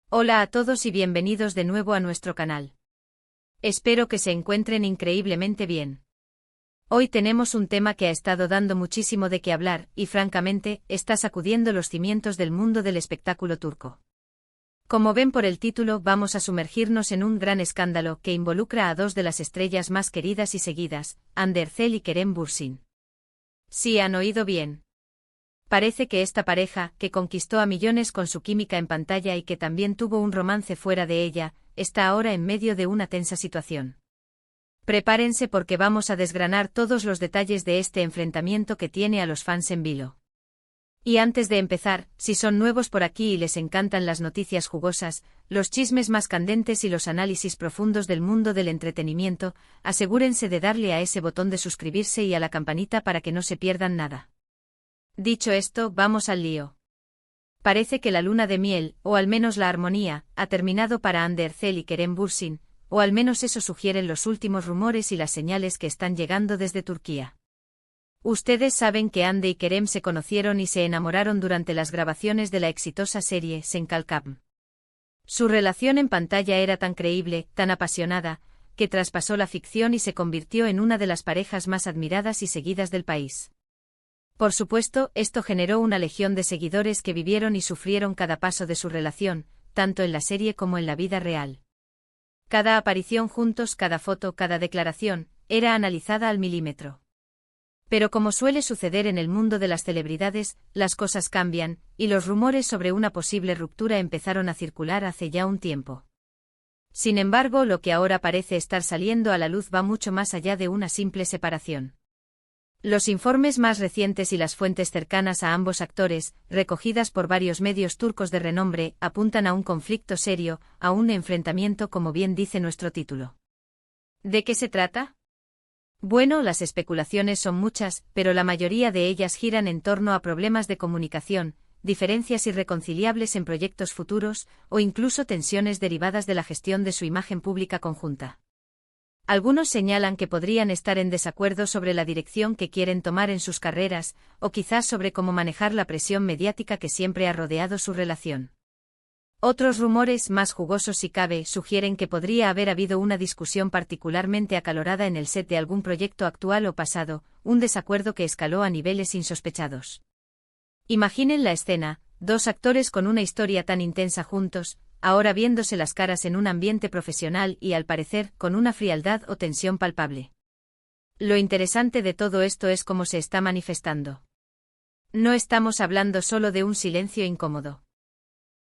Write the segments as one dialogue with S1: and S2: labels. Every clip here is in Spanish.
S1: Hola a todos y bienvenidos de nuevo a nuestro canal. Espero que se encuentren increíblemente bien. Hoy tenemos un tema que ha estado dando muchísimo de qué hablar y francamente, está sacudiendo los cimientos del mundo del espectáculo turco. Como ven por el título, vamos a sumergirnos en un gran escándalo que involucra a dos de las estrellas más queridas y seguidas, Hande Erçel y Kerem Bürsin. Sí, han oído bien. Parece que esta pareja, que conquistó a millones con su química en pantalla y que también tuvo un romance fuera de ella, está ahora en medio de una tensa situación. Prepárense porque vamos a desgranar todos los detalles de este enfrentamiento que tiene a los fans en vilo. Y antes de empezar, si son nuevos por aquí y les encantan las noticias jugosas, los chismes más candentes y los análisis profundos del mundo del entretenimiento, asegúrense de darle a ese botón de suscribirse y a la campanita para que no se pierdan nada. Dicho esto, vamos al lío. Parece que la luna de miel, o al menos la armonía, ha terminado para Hande Erçel y Kerem Bürsin, o al menos eso sugieren los últimos rumores y las señales que están llegando desde Turquía. Ustedes saben que Hande y Kerem se conocieron y se enamoraron durante las grabaciones de la exitosa serie Sen Kalkam. Su relación en pantalla era tan creíble, tan apasionada, que traspasó la ficción y se convirtió en una de las parejas más admiradas y seguidas del país. Por supuesto, esto generó una legión de seguidores que vivieron y sufrieron cada paso de su relación, tanto en la serie como en la vida real. Cada aparición juntos, cada foto, cada declaración, era analizada al milímetro. Pero como suele suceder en el mundo de las celebridades, las cosas cambian, y los rumores sobre una posible ruptura empezaron a circular hace ya un tiempo. Sin embargo, lo que ahora parece estar saliendo a la luz va mucho más allá de una simple separación. Los informes más recientes y las fuentes cercanas a ambos actores, recogidas por varios medios turcos de renombre, apuntan a un conflicto serio, a un enfrentamiento como bien dice nuestro título. ¿De qué se trata? Bueno, las especulaciones son muchas, pero la mayoría de ellas giran en torno a problemas de comunicación, diferencias irreconciliables en proyectos futuros, o incluso tensiones derivadas de la gestión de su imagen pública conjunta. Algunos señalan que podrían estar en desacuerdo sobre la dirección que quieren tomar en sus carreras, o quizás sobre cómo manejar la presión mediática que siempre ha rodeado su relación. Otros rumores, más jugosos si cabe, sugieren que podría haber habido una discusión particularmente acalorada en el set de algún proyecto actual o pasado, un desacuerdo que escaló a niveles insospechados. Imaginen la escena, dos actores con una historia tan intensa juntos, ahora viéndose las caras en un ambiente profesional y, al parecer, con una frialdad o tensión palpable. Lo interesante de todo esto es cómo se está manifestando. No estamos hablando solo de un silencio incómodo.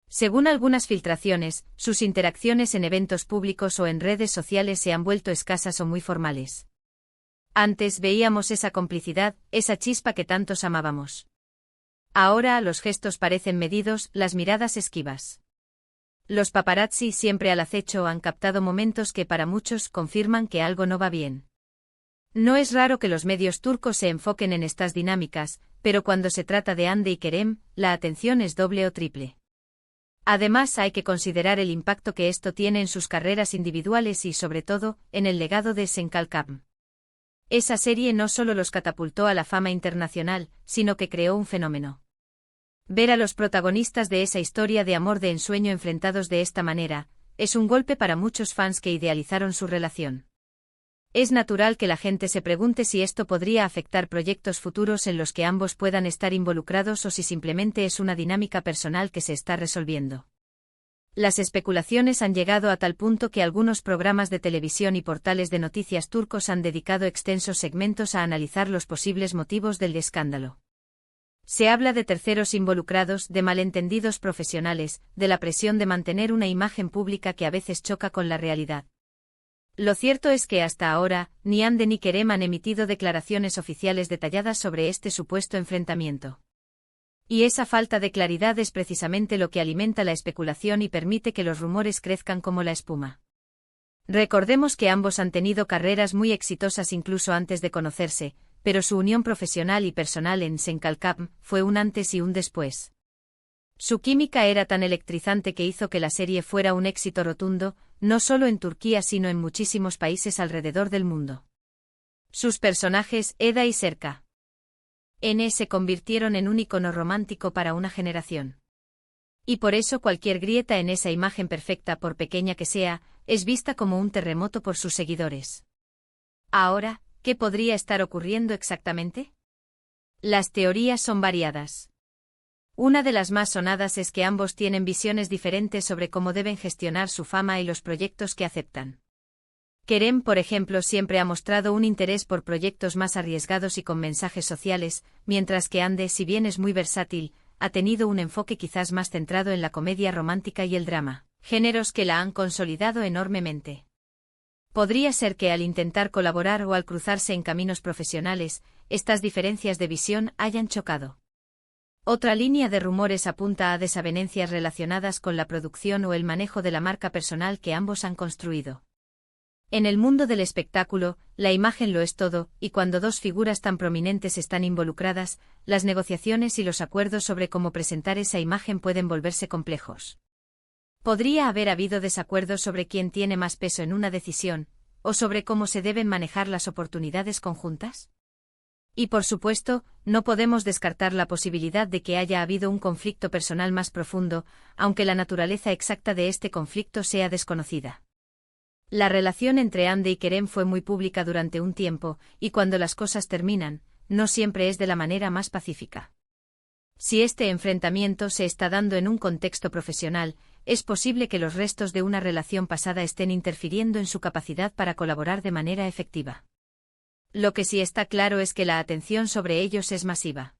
S1: Según algunas filtraciones, sus interacciones en eventos públicos o en redes sociales se han vuelto escasas o muy formales. Antes veíamos esa complicidad, esa chispa que tantos amábamos. Ahora los gestos parecen medidos, las miradas esquivas. Los paparazzi, siempre al acecho, han captado momentos que para muchos confirman que algo no va bien. No es raro que los medios turcos se enfoquen en estas dinámicas, pero cuando se trata de Hande y Kerem, la atención es doble o triple. Además, hay que considerar el impacto que esto tiene en sus carreras individuales y, sobre todo, en el legado de Sen Kalkam. Esa serie no solo los catapultó a la fama internacional, sino que creó un fenómeno. Ver a los protagonistas de esa historia de amor de ensueño enfrentados de esta manera, es un golpe para muchos fans que idealizaron su relación. Es natural que la gente se pregunte si esto podría afectar proyectos futuros en los que ambos puedan estar involucrados o si simplemente es una dinámica personal que se está resolviendo. Las especulaciones han llegado a tal punto que algunos programas de televisión y portales de noticias turcos han dedicado extensos segmentos a analizar los posibles motivos del escándalo. Se habla de terceros involucrados, de malentendidos profesionales, de la presión de mantener una imagen pública que a veces choca con la realidad. Lo cierto es que hasta ahora, ni Hande ni Kerem han emitido declaraciones oficiales detalladas sobre este supuesto enfrentamiento. Y esa falta de claridad es precisamente lo que alimenta la especulación y permite que los rumores crezcan como la espuma. Recordemos que ambos han tenido carreras muy exitosas incluso antes de conocerse, pero su unión profesional y personal en Sen Kalkam fue un antes y un después. Su química era tan electrizante que hizo que la serie fuera un éxito rotundo, no solo en Turquía sino en muchísimos países alrededor del mundo. Sus personajes, Eda y Serka N, se convirtieron en un icono romántico para una generación. Y por eso cualquier grieta en esa imagen perfecta, por pequeña que sea, es vista como un terremoto por sus seguidores. Ahora, ¿qué podría estar ocurriendo exactamente? Las teorías son variadas. Una de las más sonadas es que ambos tienen visiones diferentes sobre cómo deben gestionar su fama y los proyectos que aceptan. Kerem, por ejemplo, siempre ha mostrado un interés por proyectos más arriesgados y con mensajes sociales, mientras que Ande, si bien es muy versátil, ha tenido un enfoque quizás más centrado en la comedia romántica y el drama, géneros que la han consolidado enormemente. Podría ser que al intentar colaborar o al cruzarse en caminos profesionales, estas diferencias de visión hayan chocado. Otra línea de rumores apunta a desavenencias relacionadas con la producción o el manejo de la marca personal que ambos han construido. En el mundo del espectáculo, la imagen lo es todo, y cuando dos figuras tan prominentes están involucradas, las negociaciones y los acuerdos sobre cómo presentar esa imagen pueden volverse complejos. ¿Podría haber habido desacuerdos sobre quién tiene más peso en una decisión, o sobre cómo se deben manejar las oportunidades conjuntas? Y por supuesto, no podemos descartar la posibilidad de que haya habido un conflicto personal más profundo, aunque la naturaleza exacta de este conflicto sea desconocida. La relación entre Ande y Kerem fue muy pública durante un tiempo, y cuando las cosas terminan, no siempre es de la manera más pacífica. Si este enfrentamiento se está dando en un contexto profesional, es posible que los restos de una relación pasada estén interfiriendo en su capacidad para colaborar de manera efectiva. Lo que sí está claro es que la atención sobre ellos es masiva.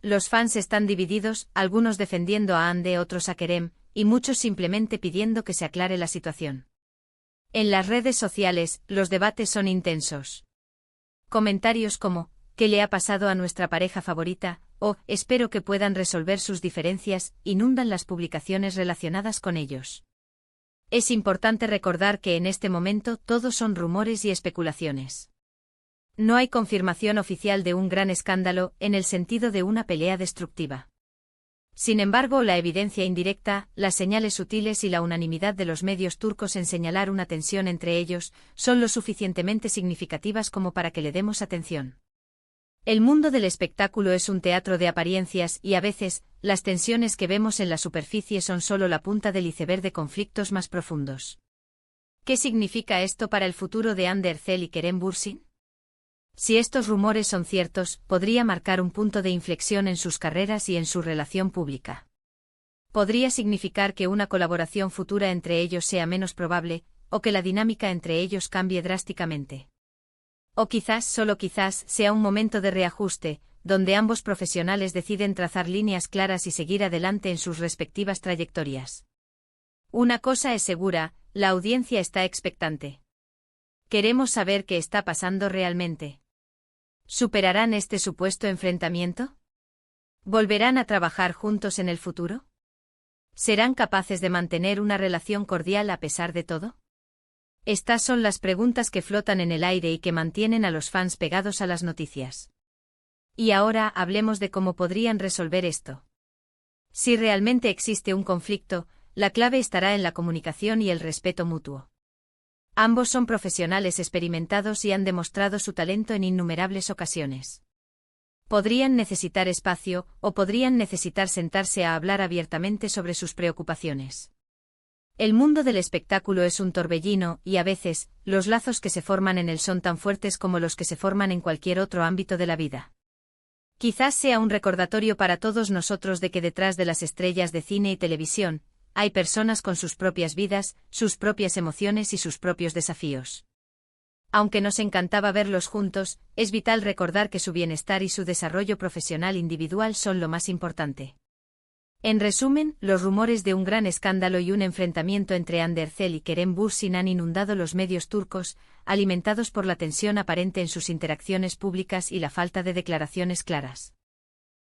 S1: Los fans están divididos, algunos defendiendo a Ande, otros a Kerem, y muchos simplemente pidiendo que se aclare la situación. En las redes sociales, los debates son intensos. Comentarios como, ¿qué le ha pasado a nuestra pareja favorita?, o, espero que puedan resolver sus diferencias, inundan las publicaciones relacionadas con ellos. Es importante recordar que en este momento todos son rumores y especulaciones. No hay confirmación oficial de un gran escándalo, en el sentido de una pelea destructiva. Sin embargo, la evidencia indirecta, las señales sutiles y la unanimidad de los medios turcos en señalar una tensión entre ellos, son lo suficientemente significativas como para que le demos atención. El mundo del espectáculo es un teatro de apariencias y a veces, las tensiones que vemos en la superficie son solo la punta del iceberg de conflictos más profundos. ¿Qué significa esto para el futuro de Hande Erçel y Kerem Bürsin? Si estos rumores son ciertos, podría marcar un punto de inflexión en sus carreras y en su relación pública. Podría significar que una colaboración futura entre ellos sea menos probable, o que la dinámica entre ellos cambie drásticamente. O quizás, solo quizás, sea un momento de reajuste, donde ambos profesionales deciden trazar líneas claras y seguir adelante en sus respectivas trayectorias. Una cosa es segura, la audiencia está expectante. Queremos saber qué está pasando realmente. ¿Superarán este supuesto enfrentamiento? ¿Volverán a trabajar juntos en el futuro? ¿Serán capaces de mantener una relación cordial a pesar de todo? Estas son las preguntas que flotan en el aire y que mantienen a los fans pegados a las noticias. Y ahora hablemos de cómo podrían resolver esto. Si realmente existe un conflicto, la clave estará en la comunicación y el respeto mutuo. Ambos son profesionales experimentados y han demostrado su talento en innumerables ocasiones. Podrían necesitar espacio, o podrían necesitar sentarse a hablar abiertamente sobre sus preocupaciones. El mundo del espectáculo es un torbellino, y a veces, los lazos que se forman en él son tan fuertes como los que se forman en cualquier otro ámbito de la vida. Quizás sea un recordatorio para todos nosotros de que detrás de las estrellas de cine y televisión, hay personas con sus propias vidas, sus propias emociones y sus propios desafíos. Aunque nos encantaba verlos juntos, es vital recordar que su bienestar y su desarrollo profesional individual son lo más importante. En resumen, los rumores de un gran escándalo y un enfrentamiento entre Hande Erçel y Kerem Bürsin han inundado los medios turcos, alimentados por la tensión aparente en sus interacciones públicas y la falta de declaraciones claras.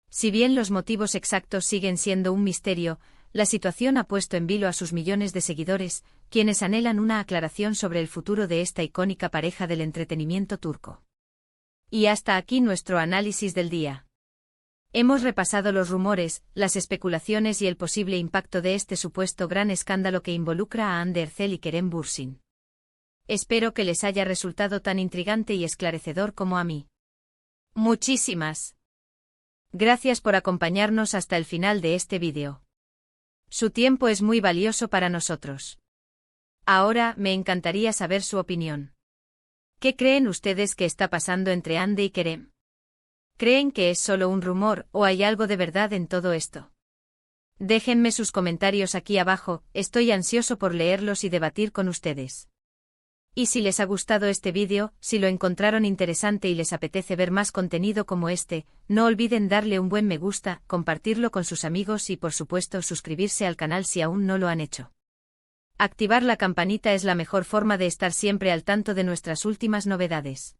S1: Si bien los motivos exactos siguen siendo un misterio, la situación ha puesto en vilo a sus millones de seguidores, quienes anhelan una aclaración sobre el futuro de esta icónica pareja del entretenimiento turco. Y hasta aquí nuestro análisis del día. Hemos repasado los rumores, las especulaciones y el posible impacto de este supuesto gran escándalo que involucra a Hande Erçel y Kerem Bürsin. Espero que les haya resultado tan intrigante y esclarecedor como a mí. Muchísimas gracias por acompañarnos hasta el final de este vídeo. Su tiempo es muy valioso para nosotros. Ahora, me encantaría saber su opinión. ¿Qué creen ustedes que está pasando entre Ande y Kerem? ¿Creen que es solo un rumor o hay algo de verdad en todo esto? Déjenme sus comentarios aquí abajo, estoy ansioso por leerlos y debatir con ustedes. Y si les ha gustado este vídeo, si lo encontraron interesante y les apetece ver más contenido como este, no olviden darle un buen me gusta, compartirlo con sus amigos y por supuesto suscribirse al canal si aún no lo han hecho. Activar la campanita es la mejor forma de estar siempre al tanto de nuestras últimas novedades.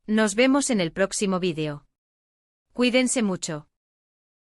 S1: Nos vemos en el próximo vídeo. Cuídense mucho.